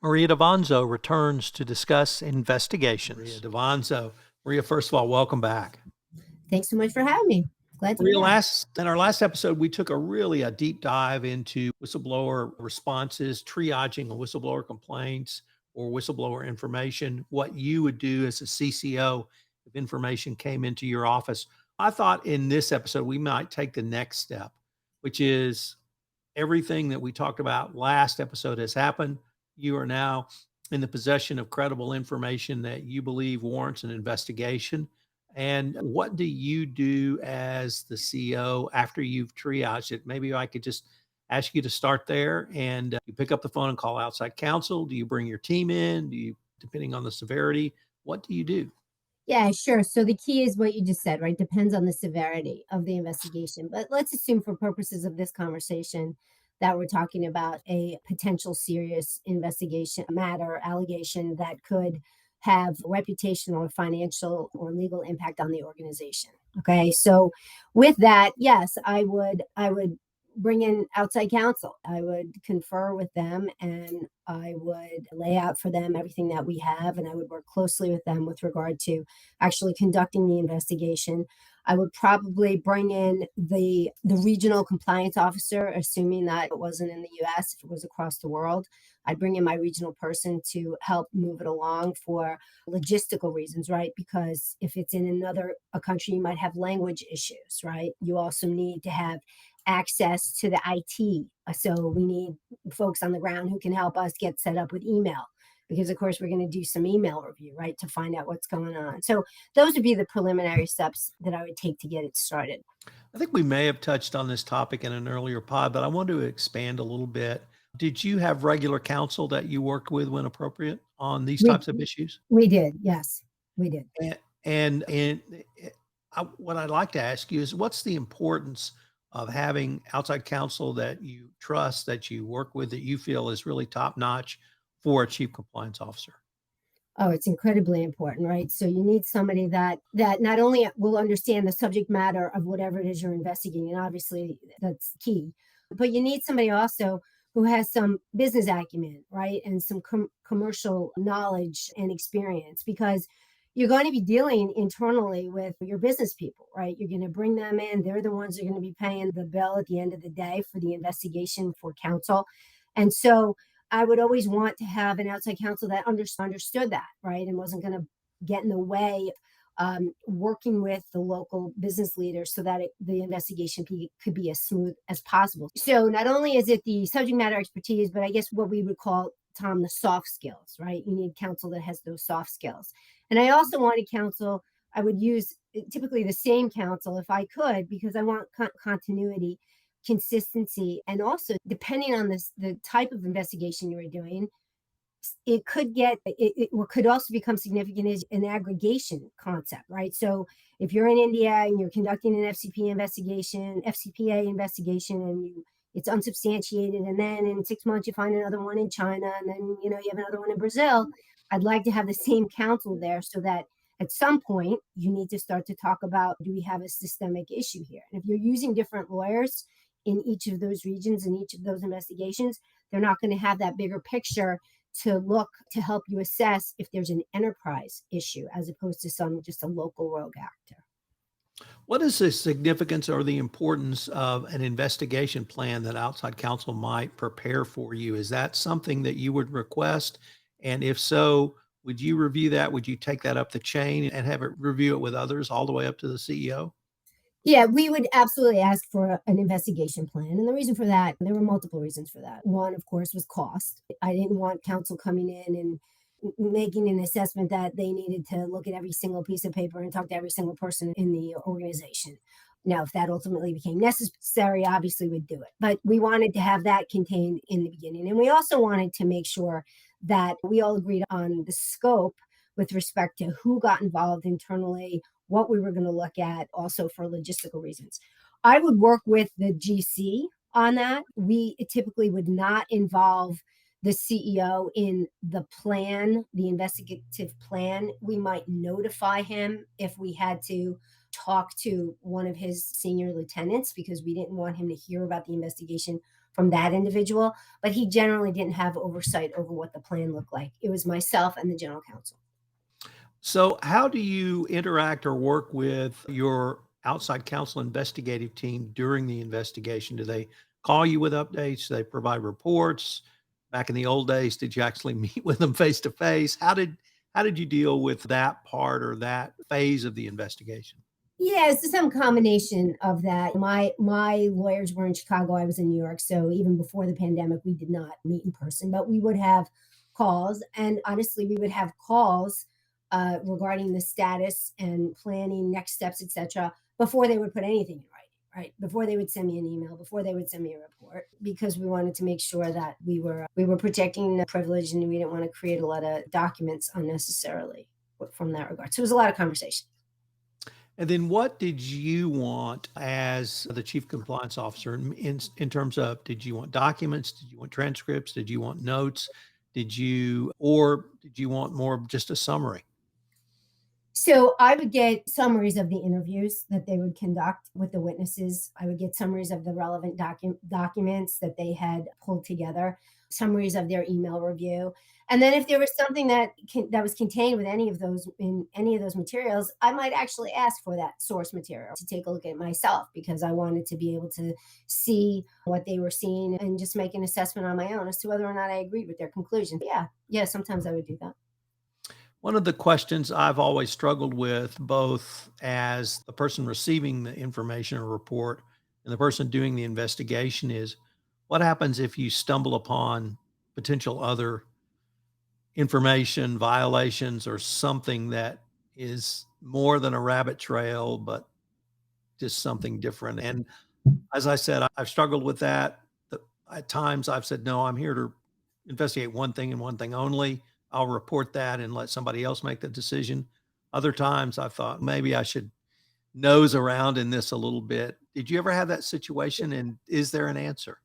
Maria Davanzo returns to discuss investigations. Maria Davanzo. Maria, first of all, welcome back. Thanks so much for having me. Glad to be here. In our last episode, we took a deep dive into whistleblower responses, triaging of whistleblower complaints or whistleblower information, what you would do as a CCO if information came into your office. I thought in this episode, we might take the next step, which is everything that we talked about last episode has happened. You are now in the possession of credible information that you believe warrants an investigation. And what do you do as the CEO after you've triaged it? Maybe I could just ask you to start there, and you pick up the phone and call outside counsel. Do you bring your team in? Do you, depending on the severity, what do you do? Yeah, sure. So the key is what you just said, right? Depends on the severity of the investigation. But let's assume for purposes of this conversation that we're talking about a potential serious investigation matter, allegation that could have reputational or financial or legal impact on the organization. Okay. So with that, yes, I would bring in outside counsel. I would confer with them and I would lay out for them everything that we have, and I would work closely with them with regard to actually conducting the investigation. I would probably bring in the regional compliance officer, assuming that it wasn't in the US, if it was across the world. I'd bring in my regional person to help move it along for logistical reasons, right? Because if it's in a country, you might have language issues, right? You also need to have access to the IT. So we need folks on the ground who can help us get set up with email, because of course we're going to do some email review, right, to find out what's going on. So those would be the preliminary steps that I would take to get it started. I think we may have touched on this topic in an earlier pod, but I want to expand a little bit. Did you have regular counsel that you worked with when appropriate on these types of issues? We did, yes, we did. What I'd like to ask you is, what's the importance of having outside counsel that you trust, that you work with, that you feel is really top notch for a chief compliance officer? Oh, it's incredibly important, right? So you need somebody that not only will understand the subject matter of whatever it is you're investigating, and obviously that's key, but you need somebody also who has some business acumen, right? And some commercial knowledge and experience, because you're going to be dealing internally with your business people, right? You're going to bring them in. They're the ones who are going to be paying the bill at the end of the day for the investigation for counsel. And so I would always want to have an outside counsel that understood that, right? And wasn't going to get in the way working with the local business leaders so that the investigation could be as smooth as possible. So not only is it the subject matter expertise, but I guess what we would call, Tom, the soft skills, right? You need counsel that has those soft skills. And I also wanted counsel, I would use typically the same counsel if I could, because I want continuity, consistency, and also depending on the type of investigation you are doing, it could also become significant as an aggregation concept, right? So if you're in India and you're conducting an FCPA investigation, and it's unsubstantiated, and then in 6 months you find another one in China, and then you have another one in Brazil, I'd like to have the same counsel there, so that at some point you need to start to talk about, do we have a systemic issue here? And if you're using different lawyers in each of those regions, in each of those investigations, they're not going to have that bigger picture to help you assess if there's an enterprise issue, as opposed to just a local rogue actor. What is the significance or the importance of an investigation plan that outside counsel might prepare for you? Is that something that you would request? And if so, would you review that? Would you take that up the chain and have it review it with others all the way up to the CEO? Yeah, we would absolutely ask for an investigation plan. And the reason for that, there were multiple reasons for that. One, of course, was cost. I didn't want counsel coming in and making an assessment that they needed to look at every single piece of paper and talk to every single person in the organization. Now, if that ultimately became necessary, obviously we'd do it. But we wanted to have that contained in the beginning. And we also wanted to make sure that we all agreed on the scope with respect to who got involved internally, what we were going to look at, also for logistical reasons. I would work with the GC on that. We typically would not involve the CEO in the plan, the investigative plan. We might notify him if we had to talk to one of his senior lieutenants, because we didn't want him to hear about the investigation from that individual, but he generally didn't have oversight over what the plan looked like. It was myself and the general counsel. So, how do you interact or work with your outside counsel investigative team during the investigation? Do they call you with updates? Do they provide reports? Back in the old days, did you actually meet with them face to face? How did you deal with that part or that phase of the investigation? Yeah, it's some combination of that. My lawyers were in Chicago. I was in New York. So even before the pandemic, we did not meet in person, but we would have calls. And honestly, we would have calls regarding the status and planning next steps, etc., before they would put anything in writing, right? Before they would send me an email, before they would send me a report, because we wanted to make sure that we were protecting the privilege and we didn't want to create a lot of documents unnecessarily from that regard. So it was a lot of conversation. And then what did you want as the chief compliance officer in terms of, did you want documents? Did you want transcripts? Did you want notes? Did you want more of just a summary? So I would get summaries of the interviews that they would conduct with the witnesses. I would get summaries of the relevant documents that they had pulled together, summaries of their email review. And then if there was something that was contained with any of those in any of those materials, I might actually ask for that source material to take a look at myself because I wanted to be able to see what they were seeing and just make an assessment on my own as to whether or not I agreed with their conclusion. Yeah, yeah, sometimes I would do that. One of the questions I've always struggled with, both as the person receiving the information or report and the person doing the investigation, is what happens if you stumble upon potential other information, violations, or something that is more than a rabbit trail, but just something different. And as I said, I've struggled with that. At times I've said, no, I'm here to investigate one thing and one thing only. I'll report that and let somebody else make the decision. Other times I thought maybe I should nose around in this a little bit. Did you ever have that situation? And is there an answer?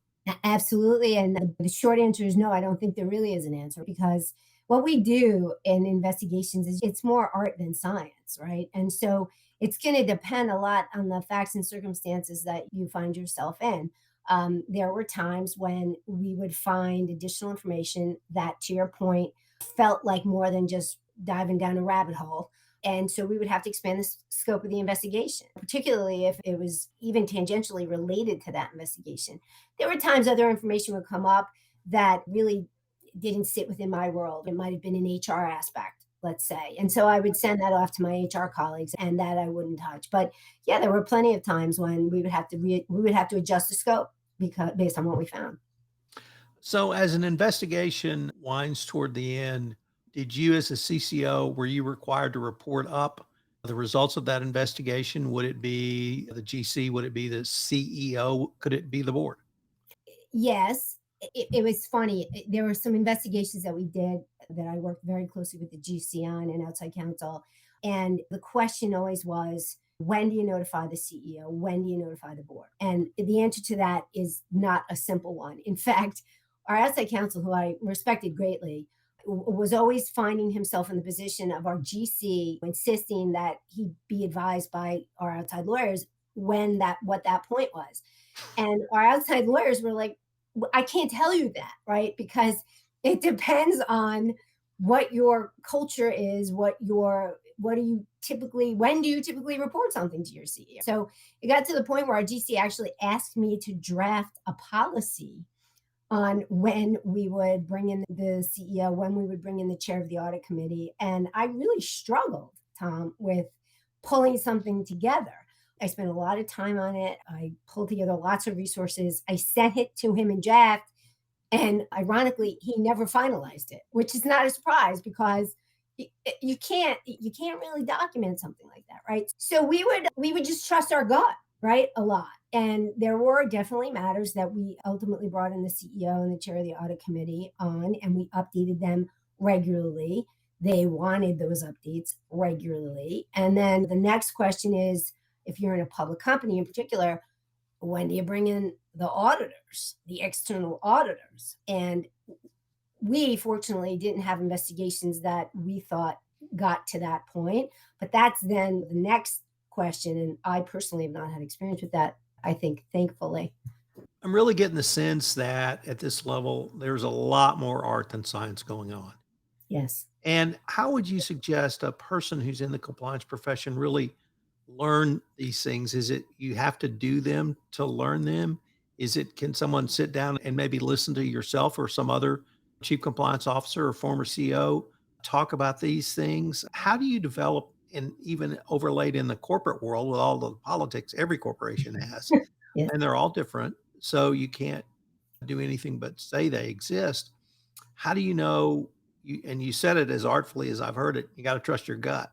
Absolutely. And the short answer is no, I don't think there really is an answer because what we do in investigations is it's more art than science, right? And so it's going to depend a lot on the facts and circumstances that you find yourself in. There were times when we would find additional information that, to your point, felt like more than just diving down a rabbit hole. And so we would have to expand the scope of the investigation, particularly if it was even tangentially related to that investigation. There were times other information would come up that really didn't sit within my world. It might have been an HR aspect, let's say. And so I would send that off to my HR colleagues and that I wouldn't touch. But yeah, there were plenty of times when we would have to adjust the scope because based on what we found. So, as an investigation winds toward the end, did you, as a CCO, were you required to report up the results of that investigation? Would it be the GC? Would it be the CEO? Could it be the board? Yes, it was funny. There were some investigations that we did that I worked very closely with the GC on and outside counsel. And the question always was, when do you notify the CEO? When do you notify the board? And the answer to that is not a simple one. In fact, our outside counsel, who I respected greatly, was always finding himself in the position of our GC insisting that he be advised by our outside lawyers when that what that point was. And our outside lawyers were like, I can't tell you that, right? Because it depends on what your culture is, what do you typically, when do you typically report something to your CEO? So it got to the point where our GC actually asked me to draft a policy on when we would bring in the CEO, when we would bring in the chair of the audit committee. And I really struggled, Tom, with pulling something together. I spent a lot of time on it. I pulled together lots of resources. I sent it to him in draft. And ironically, he never finalized it, which is not a surprise because you can't really document something like that, right? So we would just trust our gut, right? A lot. And there were definitely matters that we ultimately brought in the CEO and the chair of the audit committee on, and we updated them regularly. They wanted those updates regularly. And then the next question is, if you're in a public company in particular, when do you bring in the auditors, the external auditors? And we fortunately didn't have investigations that we thought got to that point, but that's then the next question. And I personally have not had experience with that, I think, thankfully. I'm really getting the sense that at this level, there's a lot more art than science going on. Yes. And how would you suggest a person who's in the compliance profession really learn these things? Is it you have to do them to learn them? Is it can someone sit down and maybe listen to yourself or some other chief compliance officer or former CEO talk about these things? How do you develop and even overlaid in the corporate world with all the politics every corporation has, Yes. and they're all different. So you can't do anything but say they exist. How do you know you and you said it as artfully as I've heard it, you gotta trust your gut.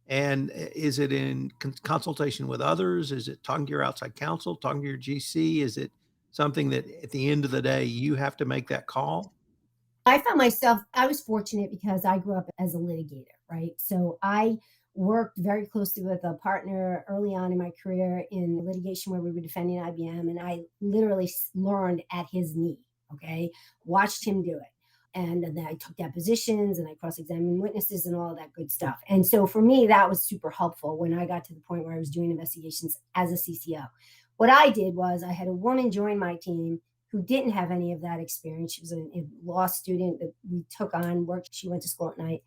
And is it in consultation with others? Is it talking to your outside counsel, talking to your GC? Is it something that at the end of the day, you have to make that call? I found myself, I was fortunate because I grew up as a litigator, right? So I worked very closely with a partner early on in my career in litigation where we were defending IBM, and I literally learned at his knee, okay? Watched him do it. And then I took depositions and I cross examined witnesses and all of that good stuff. And so for me, that was super helpful when I got to the point where I was doing investigations as a CCO. What I did was I had a woman join my team who didn't have any of that experience. She was a law student that we took on work. She went to school at night.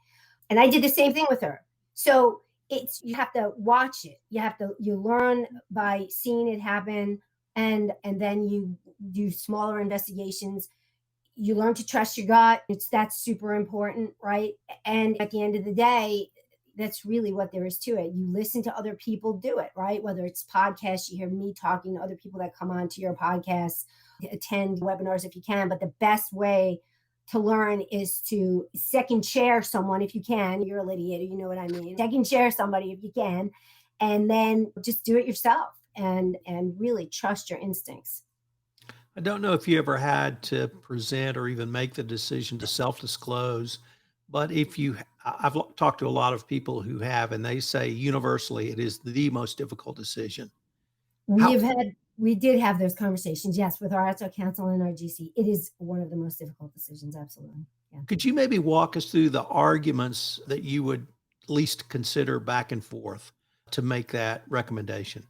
And I did the same thing with her. So it's you have to watch it. You learn by seeing it happen, and then you do smaller investigations. You learn to trust your gut. That's super important, right? And at the end of the day, that's really what there is to it. You listen to other people do it, right? Whether it's podcasts, you hear me talking to other people that come on to your podcast, attend webinars if you can. But the best way to learn is to second chair someone if you can. You're a litigator, you know what I mean. Second chair somebody if you can, and then just do it yourself and really trust your instincts. I don't know if you ever had to present or even make the decision to self-disclose, but if you I've talked to a lot of people who have, and they say universally it is the most difficult decision. How We did have those conversations, yes, with our outside counsel and our GC. It is one of the most difficult decisions, absolutely. Yeah. could you maybe walk us through the arguments that you would least consider back and forth to make that recommendation?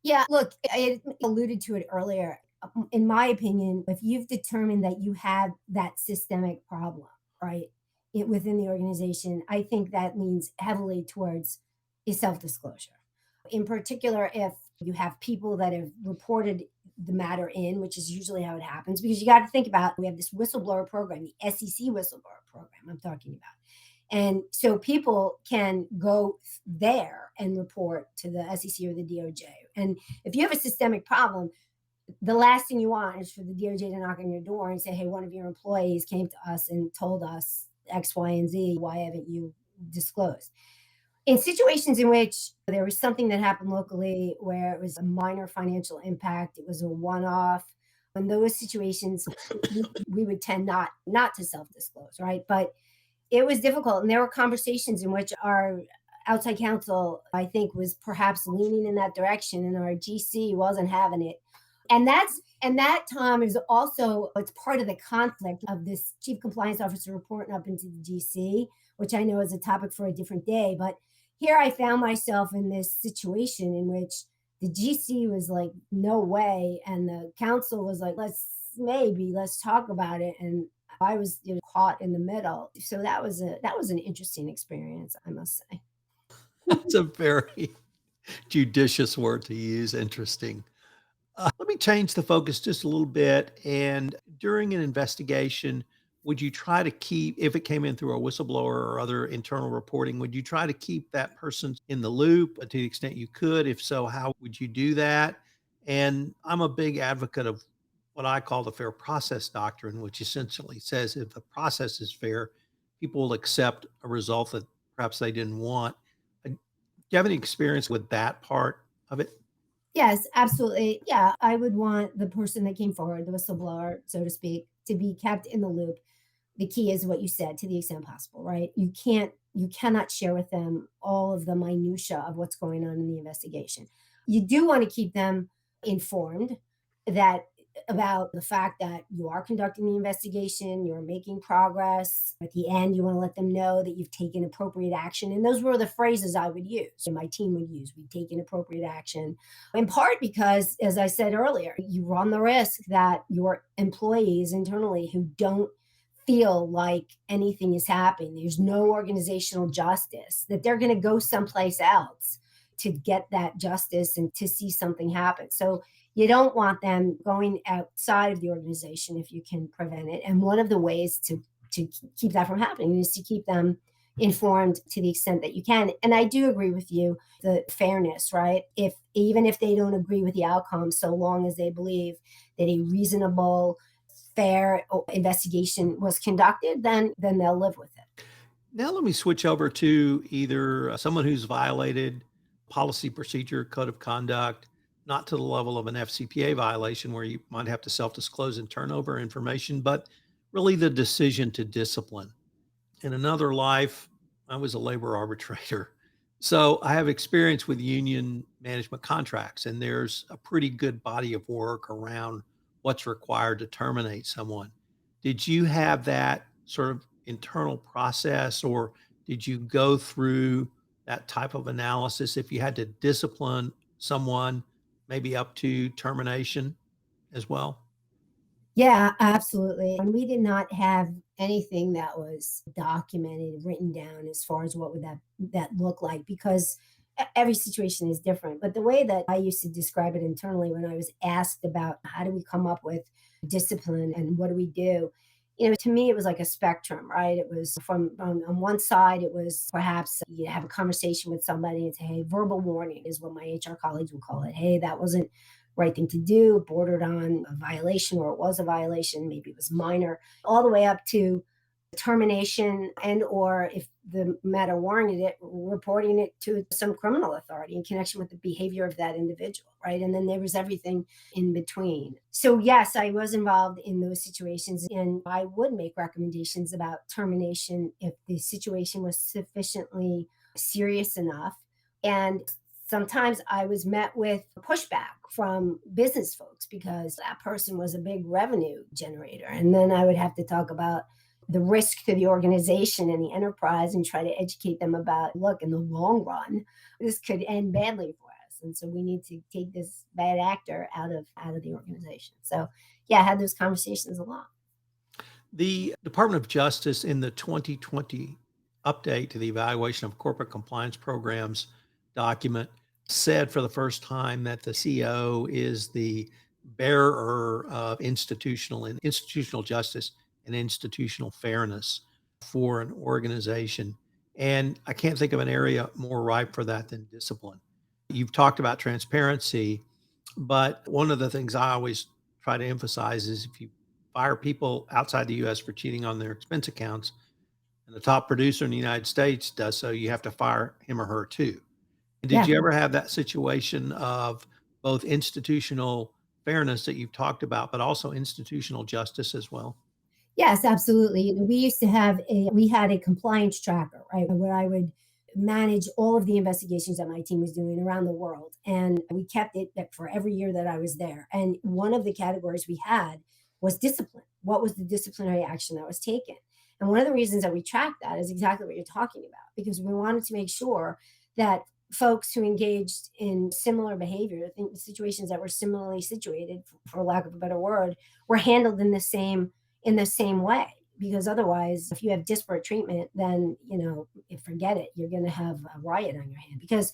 Yeah, look, I alluded to it earlier. In my opinion, if you've determined that you have that systemic problem, right, within the organization, I think that leans heavily towards a self-disclosure. In particular, if you have people that have reported the matter in, which is usually how it happens, because you got to think about we have this whistleblower program, the SEC whistleblower program I'm talking about. And so people can go there and report to the SEC or the DOJ. And if you have a systemic problem, the last thing you want is for the DOJ to knock on your door and say, hey, one of your employees came to us and told us X, Y, and Z. Why haven't you disclosed? In situations in which there was something that happened locally where it was a minor financial impact, it was a one-off. In those situations, we would tend not to self-disclose, right? But it was difficult, and there were conversations in which our outside counsel, I think, was perhaps leaning in that direction, and our GC wasn't having it. And that, Tom, is also it's part of the conflict of this chief compliance officer reporting up into the GC, which I know is a topic for a different day. But here I found myself in this situation in which the GC was like, no way. And the counsel was like, let's talk about it. And I was caught in the middle. So that was an interesting experience, I must say. That's a very judicious word to use, interesting. Let me change the focus just a little bit. And during an investigation, would you try to keep, if it came in through a whistleblower or other internal reporting, would you try to keep that person in the loop to the extent you could? If so, how would you do that? And I'm a big advocate of what I call the fair process doctrine, which essentially says if the process is fair, people will accept a result that perhaps they didn't want. Do you have any experience with that part of it? Yes, absolutely. Yeah, I would want the person that came forward, the whistleblower, so to speak, to be kept in the loop. The key is what you said, to the extent possible, right? You cannot share with them all of the minutia of what's going on in the investigation. You do want to keep them informed that about the fact that you are conducting the investigation, you're making progress. At the end, you want to let them know that you've taken appropriate action. And those were the phrases I would use and my team would use. We've taken appropriate action, in part because, as I said earlier, you run the risk that your employees internally who don't feel like anything is happening, there's no organizational justice, that they're going to go someplace else to get that justice and to see something happen. So you don't want them going outside of the organization if you can prevent it. And one of the ways to keep that from happening is to keep them informed to the extent that you can. And I do agree with you, the fairness, right? If even if they don't agree with the outcome, so long as they believe that a reasonable, fair investigation was conducted, then they'll live with it. Now let me switch over to either someone who's violated policy, procedure, code of conduct, not to the level of an FCPA violation where you might have to self-disclose and turn over information, but really the decision to discipline. In another life, I was a labor arbitrator. So I have experience with union management contracts, and there's a pretty good body of work around what's required to terminate someone. Did you have that sort of internal process, or did you go through that type of analysis if you had to discipline someone, maybe up to termination as well? Yeah, absolutely. And we did not have anything that was documented, written down as far as what would that look like because every situation is different. But the way that I used to describe it internally when I was asked about how do we come up with discipline and what do we do, to me it was like a spectrum, right? It was from on one side, it was perhaps you have a conversation with somebody and say, hey, verbal warning is what my HR colleagues would call it. Hey, that wasn't right thing to do, bordered on a violation, or it was a violation, maybe it was minor, all the way up to termination, and or if the matter warranted it, reporting it to some criminal authority in connection with the behavior of that individual, right? And then there was everything in between. So yes, I was involved in those situations, and I would make recommendations about termination if the situation was sufficiently serious enough. And sometimes I was met with pushback from business folks because that person was a big revenue generator. And then I would have to talk about the risk to the organization and the enterprise and try to educate them about, look, in the long run, this could end badly for us. And so we need to take this bad actor out of the organization. So yeah, I had those conversations a lot. The Department of Justice in the 2020 update to the evaluation of corporate compliance programs document said for the first time that the CEO is the bearer of institutional justice and institutional fairness for an organization. And I can't think of an area more ripe for that than discipline. You've talked about transparency, but one of the things I always try to emphasize is if you fire people outside the US for cheating on their expense accounts, and the top producer in the United States does so, you have to fire him or her too. Did Yeah. you ever have that situation of both institutional fairness that you've talked about, but also institutional justice as well? Yes, absolutely. We used to have we had a compliance tracker, right, where I would manage all of the investigations that my team was doing around the world. And we kept it that for every year that I was there. And one of the categories we had was discipline. What was the disciplinary action that was taken? And one of the reasons that we tracked that is exactly what you're talking about, because we wanted to make sure that folks who engaged in similar behavior, I think situations that were similarly situated, for lack of a better word, were handled in the same way, because otherwise if you have disparate treatment, then forget it, you're going to have a riot on your hand because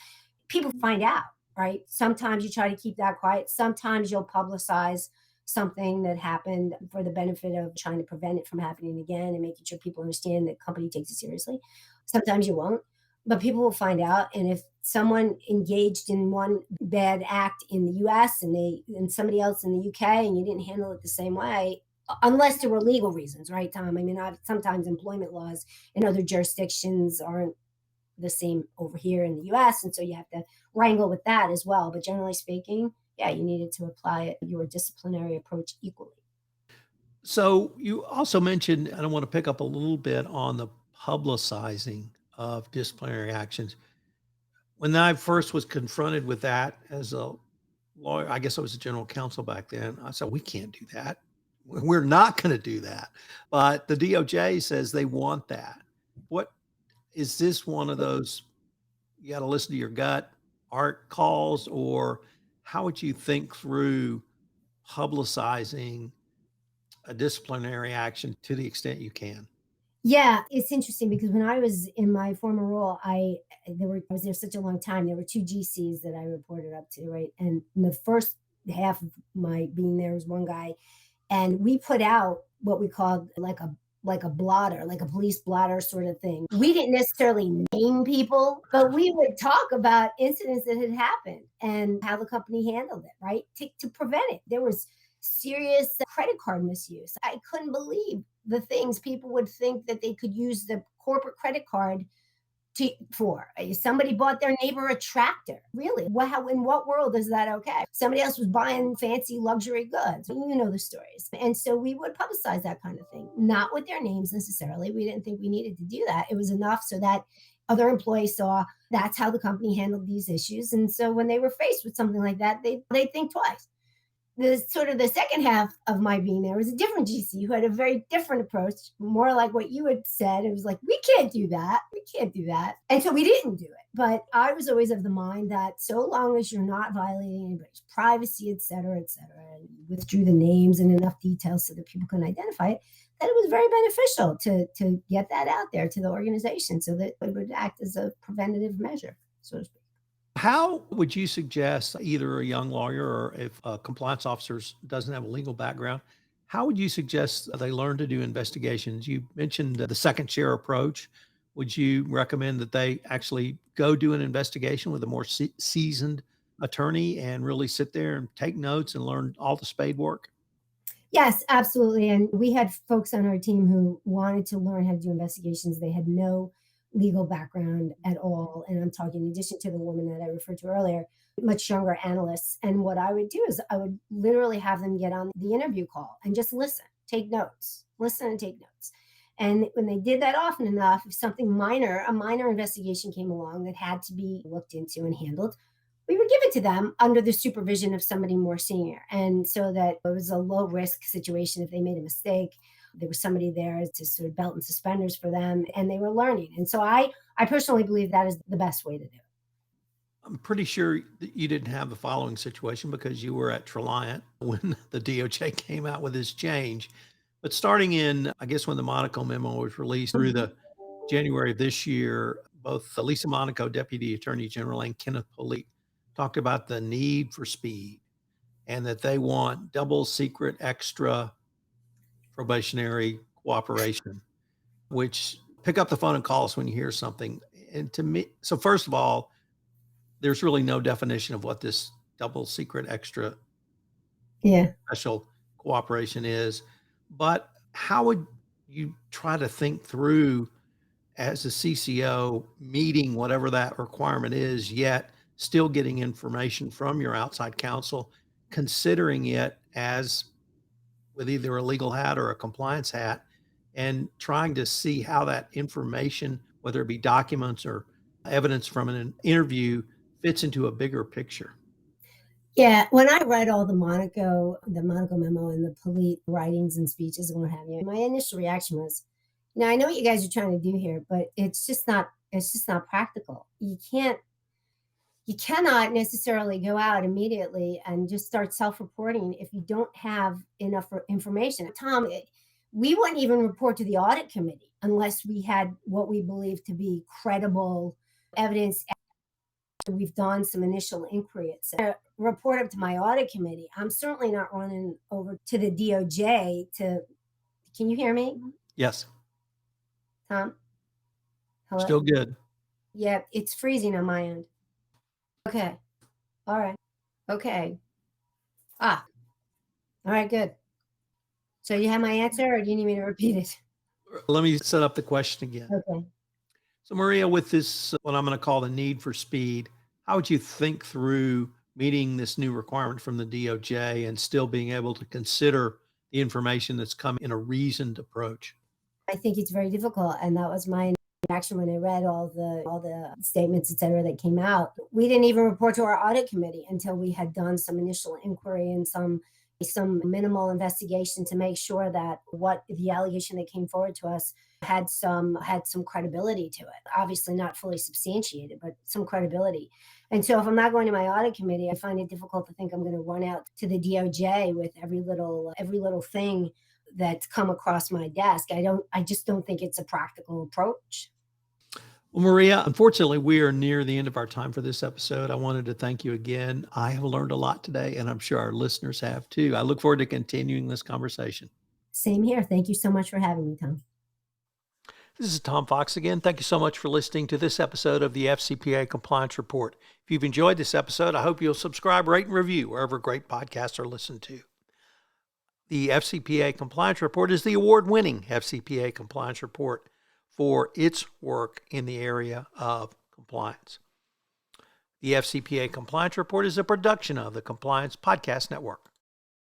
people find out, right? Sometimes you try to keep that quiet, sometimes you'll publicize something that happened for the benefit of trying to prevent it from happening again and making sure people understand that company takes it seriously. Sometimes you won't, but people will find out. And if someone engaged in one bad act in the US and somebody else in the UK and you didn't handle it the same way, unless there were legal reasons, right, Tom? I mean, sometimes employment laws in other jurisdictions aren't the same over here in the US. And so you have to wrangle with that as well. But generally speaking, yeah, you needed to apply your disciplinary approach equally. So you also mentioned, and I want to pick up a little bit on the publicizing of disciplinary actions. When I first was confronted with that as a lawyer, I guess I was a general counsel back then. I said, we can't do that. We're not going to do that. But the DOJ says they want that. What is this one of those you got to listen to your gut art calls, or how would you think through publicizing a disciplinary action to the extent you can? Yeah, it's interesting because when I was in my former role, I was there such a long time. There were two GCs that I reported up to, right? And in the first half of my being there was one guy, and we put out what we called like a blotter, like a police blotter sort of thing. We didn't necessarily name people, but we would talk about incidents that had happened and how the company handled it, right? To prevent it. There was serious credit card misuse. I couldn't believe the things people would think that they could use the corporate credit card for. Somebody bought their neighbor a tractor. Really? How in what world is that okay? Somebody else was buying fancy luxury goods. You know the stories. And so we would publicize that kind of thing, not with their names necessarily. We didn't think we needed to do that. It was enough so that other employees saw that's how the company handled these issues. And so when they were faced with something like that, they think twice. The second half of my being there was a different GC who had a very different approach, more like what you had said. It was like, we can't do that. We can't do that. And so we didn't do it. But I was always of the mind that so long as you're not violating anybody's privacy, et cetera, and you withdrew the names and enough details so that people can identify it, that it was very beneficial to get that out there to the organization so that it would act as a preventative measure, so to speak. How would you suggest either a young lawyer or if a compliance officer doesn't have a legal background, how would you suggest they learn to do investigations? You mentioned the second chair approach. Would you recommend that they actually go do an investigation with a more seasoned attorney and really sit there and take notes and learn all the spade work? Yes, absolutely. And we had folks on our team who wanted to learn how to do investigations. They had no legal background at all. And I'm talking in addition to the woman that I referred to earlier, much younger analysts. And what I would do is I would literally have them get on the interview call and just listen, take notes, listen and take notes. And when they did that often enough, if something minor, a minor investigation came along that had to be looked into and handled, we would give it to them under the supervision of somebody more senior. And so that it was a low risk situation. If they made a mistake, there was somebody there to sort of belt and suspenders for them, and they were learning. And so I personally believe that is the best way to do it. I'm pretty sure that you didn't have the following situation because you were at Treliant when the DOJ came out with this change. But starting in, I guess, when the Monaco memo was released through the January of this year, both Lisa Monaco, Deputy Attorney General, and Kenneth Polite talked about the need for speed and that they want double secret extra probationary cooperation, which pick up the phone and call us when you hear something. And to me, so first of all, there's really no definition of what this double secret extra Yeah. special cooperation is. But how would you try to think through as a CCO meeting whatever that requirement is, yet still getting information from your outside counsel, considering it as with either a legal hat or a compliance hat, and trying to see how that information, whether it be documents or evidence from an interview, fits into a bigger picture? Yeah, when I read all the Monaco memo and the Polite writings and speeches and what have you, my initial reaction was, I know what you guys are trying to do here, but it's just not practical. You cannot necessarily go out immediately and just start self-reporting if you don't have enough information. Tom, we wouldn't even report to the audit committee unless we had what we believe to be credible evidence. We've done some initial inquiry. It's a report up to my audit committee. I'm certainly not running over to the DOJ to. Can you hear me, Yes, Tom? Hello? still good. Yeah, it's freezing on my end. Okay. All right. Okay. Ah, all right, good. So you have my answer or do you need me to repeat it? Let me set up the question again. Okay. So, Maria, with this, what I'm going to call the need for speed, how would you think through meeting this new requirement from the DOJ and still being able to consider the information that's come in a reasoned approach? I think it's very difficult. And that was my Actually, when I read all the statements, et cetera, that came out, we didn't even report to our audit committee until we had done some initial inquiry and some minimal investigation to make sure that what the allegation that came forward to us had some credibility to it. Obviously not fully substantiated, but some credibility. And so if I'm not going to my audit committee, I find it difficult to think I'm going to run out to the DOJ with every little thing that's come across my desk. I just don't think it's a practical approach. Well, Maria, unfortunately, we are near the end of our time for this episode. I wanted to thank you again. I have learned a lot today, and I'm sure our listeners have too. I look forward to continuing this conversation. Same here. Thank you so much for having me, Tom. This is Tom Fox again. Thank you so much for listening to this episode of the FCPA Compliance Report. If you've enjoyed this episode, I hope you'll subscribe, rate, and review wherever great podcasts are listened to. The FCPA Compliance Report is the award-winning FCPA Compliance Report for its work in the area of compliance. The FCPA Compliance Report is a production of the Compliance Podcast Network.